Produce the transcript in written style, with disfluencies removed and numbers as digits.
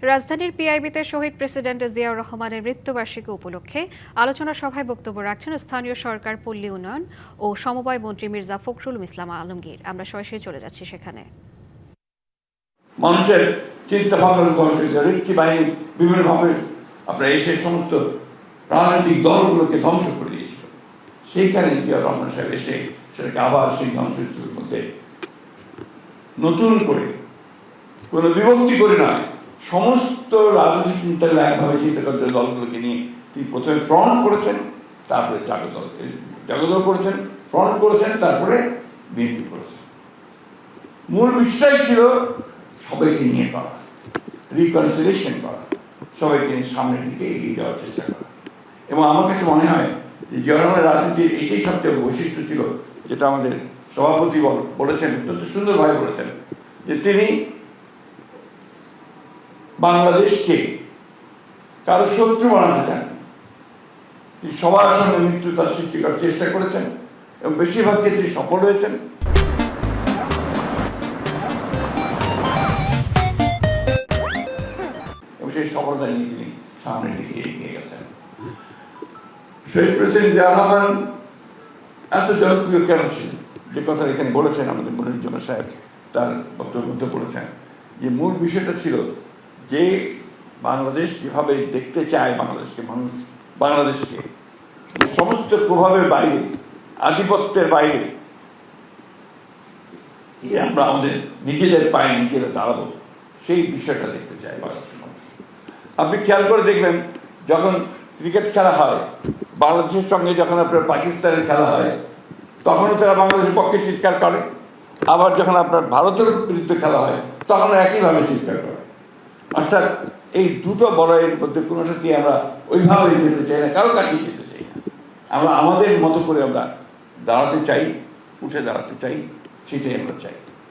রাজধানীর পিআইবিতে শহীদ প্রেসিডেন্ট জিয়াউর রহমানের মৃত্যুবার্ষিকী উপলক্ষে আলোচনা সভায় বক্তব্য রাখছেন স্থানীয় সরকার, পল্লী উন্নয়ন ও সমবায় মন্ত্রী মির্জা ফখরুল ইসলাম আলমগীর। আমরা সরাসরি চলে যাচ্ছি সেখানে। মানুষের চিন্তা ভাবনার ঐক্য বাহিনী বিভিন্নভাবে আপনার এসে সমস্ত রাজনৈতিক দলগুলোকে ধ্বংস করে দিয়েছিল। সেইখানে জিয়াউর রহমান সাহেব এসে সেটাকে আবার সেই ধ্বংসের মধ্যে নতুন করে কোনো বিভক্তি করে নয়, সমস্ত রাজনৈতিক চিন্তাগুলো একভাবে চিন্তা করতে দলগুলোকে নিয়ে তিনি প্রথমে ফ্রন্ট করেছেন, তারপরে জাগদল করেছেন, ফ্রন্ট করেছেন, তারপরে বিএনপি করেছেন। মূল বিষয়টাই ছিল সবাইকে নিয়ে করা, রিকনসিলিয়েশন করা, সবাইকে নিয়ে সামনের দিকে এগিয়ে যাওয়ার চেষ্টা করা। এবং আমার কাছে মনে হয় যে জিয়াউর রহমানের রাজনীতির এটাই সবচেয়ে বৈশিষ্ট্য ছিল, যেটা আমাদের সভাপতি বলেছেন, অত্যন্ত সুন্দরভাবে বলেছেন, যে তিনি বাংলাদেশকে কারো শত্রু বানাতে চাননি। তিনি সবার সঙ্গে মিত্রতা সৃষ্টি করার চেষ্টা করেছেন এবং বেশিরভাগ ক্ষেত্রে সফল হয়েছেন। এবং সেই সফলতা নিয়ে তিনি সামনের দিকে এগিয়ে গেছেন। শহীদ প্রেসিডেন্ট জিয়াউর রহমান এত জনপ্রিয় কেন ছিলেন, যে কথা এখানে বলেছেন আমাদের মনিরুজ্জামান সাহেব তার বক্তব্যের মধ্যে বলেছেন, যে মূল বিষয়টা ছিল যে বাংলাদেশ যেভাবে দেখতে চায় বাংলাদেশকে মানুষ, বাংলাদেশকে সমস্ত প্রভাবের বাইরে, আধিপত্যের বাইরে আমরা আমাদের নিজেদের পায়ে নিজেরা দাঁড়াবো, সেই বিষয়টা দেখতে চায় বাংলাদেশের মানুষ। আপনি খেয়াল করে দেখবেন, যখন ক্রিকেট খেলা হয় বাংলাদেশের সঙ্গে, যখন আপনার পাকিস্তানের খেলা হয় তখনও তারা বাংলাদেশের পক্ষে চিৎকার করে, আবার যখন আপনার ভারতের বিরুদ্ধে খেলা হয় তখন একইভাবে চিৎকার করে। অর্থাৎ এই দুটো বলয়ের মধ্যে কোনোটাকে আমরা ওইভাবে যেতে চাই না, কারো কাছে যেতে চাই না। আমরা আমাদের মতো করে আমরা দাঁড়াতে চাই, উঠে দাঁড়াতে চাই, সেটাই আমরা চাই।